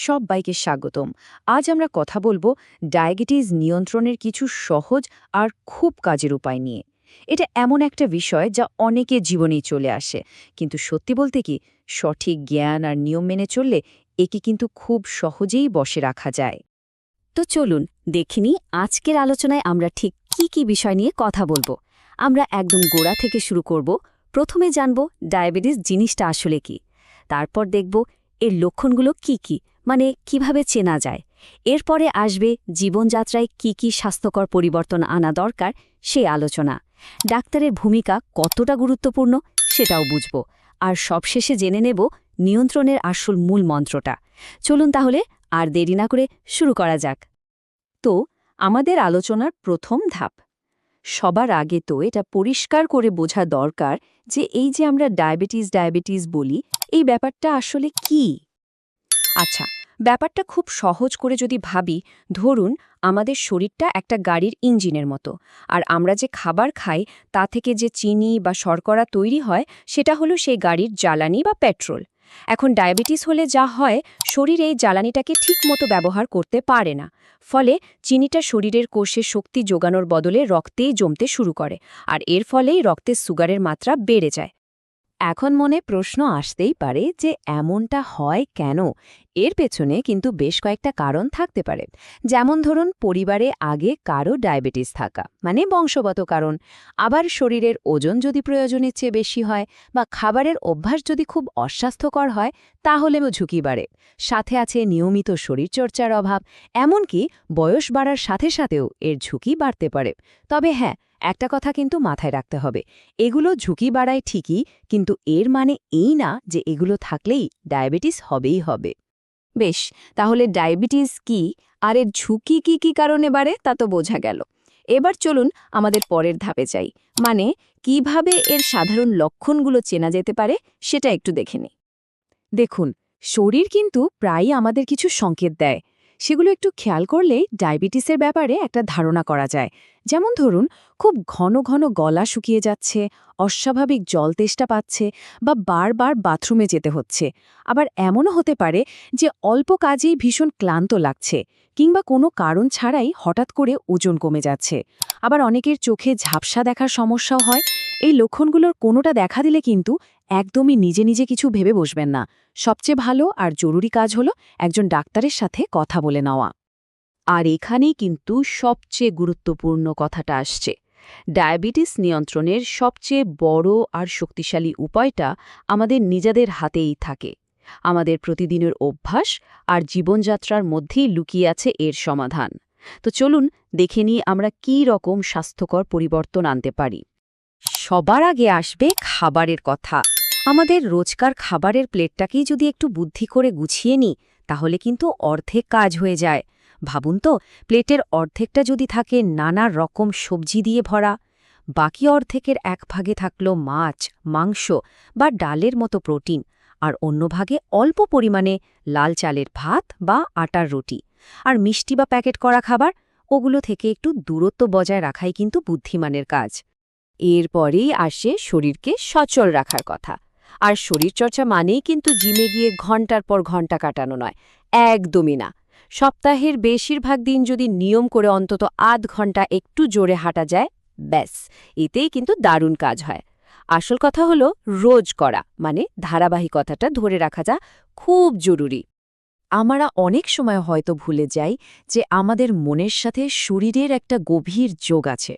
সবাইকে স্বাগতম। আজ আমরা কথা বলবো ডায়াবেটিস নিয়ন্ত্রণের কিছু সহজ আর খুব কাজের উপায় নিয়ে। এটা এমন একটা বিষয় যা অনেকের জীবনেই চলে আসে, কিন্তু সত্যি বলতে কি, সঠিক জ্ঞান আর নিয়ম মেনে চললে একে কিন্তু খুব সহজেই বশে রাখা যায়। তো চলুন দেখিনি আজকের আলোচনায় আমরা ঠিক কি কি বিষয় নিয়ে কথা বলবো। আমরা একদম গোড়া থেকে শুরু করব। প্রথমে জানব ডায়াবেটিস জিনিসটা আসলে কি। তারপর দেখব এর লক্ষণগুলো কি কি, মানে কিভাবে চেনা যায়। এরপরে আসবে জীবনযাত্রায় কি কি স্বাস্থ্যকর পরিবর্তন আনা দরকার সেই আলোচনা। ডাক্তারের ভূমিকা কতটা গুরুত্বপূর্ণ সেটাও বুঝব। আর সবশেষে জেনে নেব নিয়ন্ত্রণের আসল মূল মন্ত্রটা। চলুন তাহলে আর দেরি না করে শুরু করা যাক। তো আমাদের আলোচনার প্রথম ধাপ, সবার আগে তো এটা পরিষ্কার করে বোঝা দরকার যে এই যে আমরা ডায়াবেটিস বলি, এই ব্যাপারটা আসলে কি। আচ্ছা, ব্যাপারটা খুব সহজ করে যদি ভাবি, ধরুন আমাদের শরীরটা একটা গাড়ির ইঞ্জিনের মতো, আর আমরা যে খাবার খাই তা থেকে যে চিনি বা শর্করা তৈরি হয় সেটা হলো সেই গাড়ির জ্বালানি বা পেট্রোল। এখন ডায়াবেটিস হলে যা হয়, শরীর এই জ্বালানিটাকে ঠিকমতো ব্যবহার করতে পারে না। ফলে চিনিটা শরীরের কোষে শক্তি যোগানোর বদলে রক্তেই জমতে শুরু করে, আর এর ফলেই রক্তে সুগারের মাত্রা বেড়ে যায়। এখন মনে প্রশ্ন আসতেই পারে যে এমনটা হয় কেন। এর পেছনে কিন্তু বেশ কয়েকটা কারণ থাকতে পারে। যেমন ধরুন, পরিবারে আগে কারো ডায়াবেটিস থাকা, মানে বংশগত কারণ। আবার শরীরের ওজন যদি প্রয়োজনের চেয়ে বেশি হয়, বা খাবারের অভ্যাস যদি খুব অস্বাস্থ্যকর হয়, তাহলেও ঝুঁকি বাড়ে। সাথে আছে নিয়মিত শরীরচর্চার অভাব। এমনকি বয়স বাড়ার সাথে সাথেও এর ঝুঁকি বাড়তে পারে। তবে হ্যাঁ, একটা কথা কিন্তু মাথায় রাখতে হবে, এগুলো ঝুঁকি বাড়ায় ঠিকই, কিন্তু এর মানে এই না যে এগুলো থাকলেই ডায়াবেটিস হবেই হবে। বেশ, তাহলে ডায়াবেটিস কি আর এর ঝুঁকি কি কি কারণে বাড়ে তা তো বোঝা গেল। এবার চলুন আমাদের পরের ধাপে যাই, মানে কিভাবে এর সাধারণ লক্ষণগুলো চেনা যেতে পারে সেটা একটু দেখে নিই। দেখুন, শরীর কিন্তু প্রায়ই আমাদের কিছু সংকেত দেয়। সেগুলো একটু খেয়াল করলেই ডায়াবেটিসের ব্যাপারে একটা ধারণা করা যায়। যেমন ধরুন, খুব ঘন ঘন গলা শুকিয়ে যাচ্ছে, অস্বাভাবিক জল তেষ্টা পাচ্ছে, বা বারবার বাথরুমে যেতে হচ্ছে। আবার এমনও হতে পারে যে অল্প কাজেই ভীষণ ক্লান্ত লাগছে, কিংবা কোনো কারণ ছাড়াই হঠাৎ করে ওজন কমে যাচ্ছে। আবার অনেকের চোখে ঝাপসা দেখার সমস্যাও হয়। এই লক্ষণগুলোর কোনোটা দেখা দিলে কিন্তু একদমই নিজে নিজে কিছু ভেবে বসবেন না। সবচেয়ে ভালো আর জরুরি কাজ হলো একজন ডাক্তারের সাথে কথা বলে নেওয়া। আর এখানেই কিন্তু সবচেয়ে গুরুত্বপূর্ণ কথাটা আসছে। ডায়াবেটিস নিয়ন্ত্রণের সবচেয়ে বড় আর শক্তিশালী উপায়টা আমাদের নিজেদের হাতেই থাকে। আমাদের প্রতিদিনের অভ্যাস আর জীবনযাত্রার মধ্যেই লুকিয়ে আছে এর সমাধান। তো চলুন দেখে নিই আমরা কী রকম স্বাস্থ্যকর পরিবর্তন আনতে পারি। সবার আগে আসবে খাবারের কথা। আমাদের রোজকার খাবারের প্লেটটাকেই যদি একটু বুদ্ধি করে গুছিয়ে নিই, তাহলে কিন্তু অর্ধেক কাজ হয়ে যায়। ভাবুন তো, প্লেটের অর্ধেকটা যদি থাকে নানা রকম সবজি দিয়ে ভরা, বাকি অর্ধেকের এক ভাগে থাকলো মাছ, মাংস বা ডালের মতো প্রোটিন, আর অন্য ভাগে অল্প পরিমাণে লাল চালের ভাত বা আটার রুটি। আর মিষ্টি বা প্যাকেট করা খাবার, ওগুলো থেকে একটু দূরত্ব বজায় রাখাই কিন্তু বুদ্ধিমানের কাজ। এরপরেই আসে শরীরকে সচল রাখার কথা। আর শরীরচর্চা মানেই কিন্তু জিমে গিয়ে ঘন্টার পর ঘন্টা কাটানো নয়, একদমই না। সপ্তাহের বেশিরভাগ দিন যদি নিয়ম করে অন্তত আধ ঘন্টা একটু জোরে হাঁটা যায়, ব্যাস, এতেই কিন্তু দারুণ কাজ হয়। আসল কথা হলো রোজ করা, মানে ধারাবাহিকতাটা ধরে রাখা যা খুব জরুরি। আমরা অনেক সময় হয়তো ভুলে যাই যে আমাদের মনের সাথে শরীরের একটা গভীর যোগ আছে।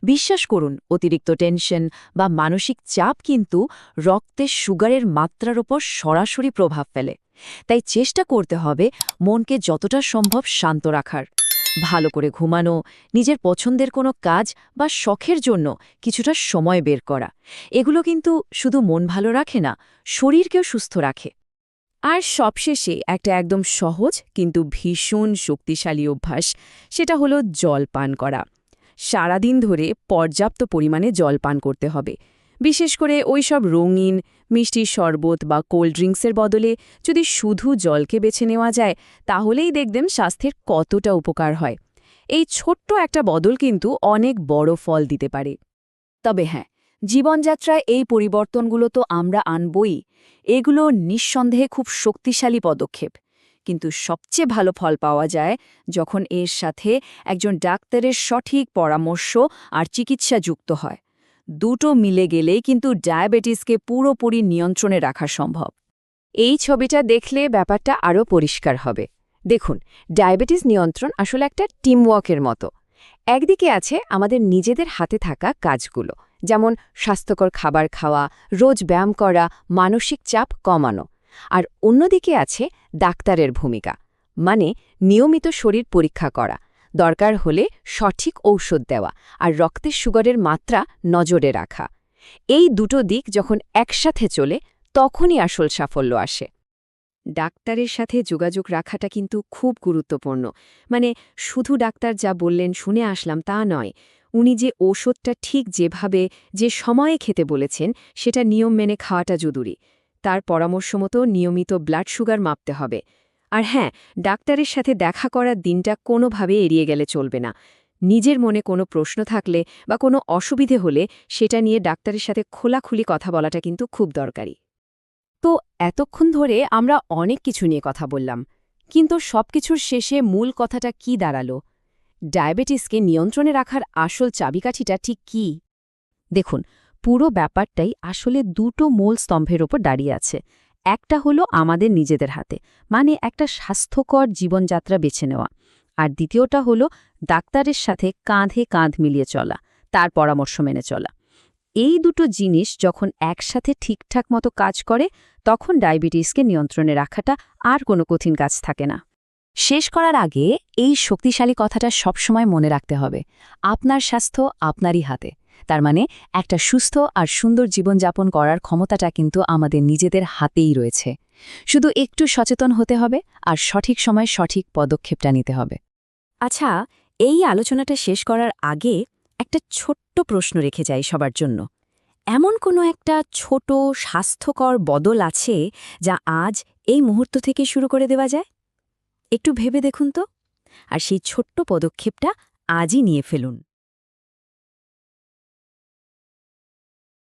বিশ্বাস করুন, অতিরিক্ত টেনশন বা মানসিক চাপ কিন্তু রক্তের সুগারের মাত্রার ওপর সরাসরি প্রভাব ফেলে। তাই চেষ্টা করতে হবে মনকে যতটা সম্ভব শান্ত রাখার, ভালো করে ঘুমানো, নিজের পছন্দের কোনো কাজ বা শখের জন্য কিছুটা সময় বের করা। এগুলো কিন্তু শুধু মন ভালো রাখে না, শরীরকেও সুস্থ রাখে। আর সবশেষে একটা একদম সহজ কিন্তু ভীষণ শক্তিশালী অভ্যাস, সেটা হলো জল পান করা। সারাদিন ধরে পর্যাপ্ত পরিমাণে জল পান করতে হবে। বিশেষ করে ওই সব রঙিন মিষ্টির শরবত বা কোল্ড ড্রিঙ্কসের বদলে যদি শুধু জলকে বেছে নেওয়া যায়, তাহলেই দেখবেন স্বাস্থ্যের কতটা উপকার হয়। এই ছোট্ট একটা বদল কিন্তু অনেক বড় ফল দিতে পারে। তবে হ্যাঁ, জীবনযাত্রায় এই পরিবর্তনগুলো তো আমরা আনবই। এগুলো নিঃসন্দেহে খুব শক্তিশালী পদক্ষেপ। কিন্তু সবচেয়ে ভালো ফল পাওয়া যায় যখন এর সাথে একজন ডাক্তারের সঠিক পরামর্শ আর চিকিৎসা যুক্ত হয়। দুটো মিলে গেলেই কিন্তু ডায়াবেটিসকে পুরোপুরি নিয়ন্ত্রণে রাখা সম্ভব। এই ছবিটা দেখলে ব্যাপারটা আরও পরিষ্কার হবে। দেখুন, ডায়াবেটিস নিয়ন্ত্রণ আসলে একটা টিমওয়ার্কের মতো। একদিকে আছে আমাদের নিজেদের হাতে থাকা কাজগুলো, যেমন স্বাস্থ্যকর খাবার খাওয়া, রোজ ব্যায়াম করা, মানসিক চাপ কমানো। আর অন্যদিকে আছে ডাক্তারের ভূমিকা, মানে নিয়মিত শরীর পরীক্ষা করা, দরকার হলে সঠিক ঔষধ দেওয়া আর রক্তের সুগারের মাত্রা নজরে রাখা। এই দুটো দিক যখন একসাথে চলে তখনই আসল সাফল্য আসে। ডাক্তারের সাথে যোগাযোগ রাখাটা কিন্তু খুব গুরুত্বপূর্ণ। মানে শুধু ডাক্তার যা বললেন শুনে আসলাম তা নয়, উনি যে ওষুধটা ঠিক যেভাবে যে সময়ে খেতে বলেছেন সেটা নিয়ম মেনে খাওয়াটা জরুরি। তার পরামর্শ মতো নিয়মিত ব্লাড সুগার মাপতে হবে। আর হ্যাঁ, ডাক্তারের সাথে দেখা করার দিনটা কোনোভাবে এড়িয়ে গেলে চলবে না। নিজের মনে কোনো প্রশ্ন থাকলে বা কোনো অসুবিধে হলে সেটা নিয়ে ডাক্তারের সাথে খোলাখুলি কথা বলাটা কিন্তু খুব দরকারি। তো এতক্ষণ ধরে আমরা অনেক কিছু নিয়ে কথা বললাম, কিন্তু সবকিছুর শেষে মূল কথাটা কি দাঁড়ালো? ডায়াবেটিসকে নিয়ন্ত্রণে রাখার আসল চাবিকাঠিটা ঠিক কি? দেখুন, পুরো ব্যাপারটাই আসলে দুটো মূল স্তম্ভের ওপর দাঁড়িয়ে আছে। একটা হলো আমাদের নিজেদের হাতে, মানে একটা স্বাস্থ্যকর জীবনযাত্রা বেছে নেওয়া। আর দ্বিতীয়টা হলো ডাক্তারের সাথে কাঁধে কাঁধ মিলিয়ে চলা, তার পরামর্শ মেনে চলা। এই দুটো জিনিস যখন একসাথে ঠিকঠাক মতো কাজ করে, তখন ডায়াবেটিসকে নিয়ন্ত্রণে রাখাটা আর কোনো কঠিন কাজ থাকে না। শেষ করার আগে এই শক্তিশালী কথাটা সবসময় মনে রাখতে হবে, আপনার স্বাস্থ্য আপনারই হাতে। তার মানে একটা সুস্থ আর সুন্দর জীবনযাপন করার ক্ষমতাটা কিন্তু আমাদের নিজেদের হাতেই রয়েছে। শুধু একটু সচেতন হতে হবে আর সঠিক সময় সঠিক পদক্ষেপটা নিতে হবে। আচ্ছা, এই আলোচনাটা শেষ করার আগে একটা ছোট্ট প্রশ্ন রেখে যাই সবার জন্য। এমন কোনো একটা ছোট স্বাস্থ্যকর বদল আছে যা আজ এই মুহূর্ত থেকে শুরু করে দেওয়া যায়? একটু ভেবে দেখুন তো, আর সেই ছোট্ট পদক্ষেপটা আজই নিয়ে ফেলুন।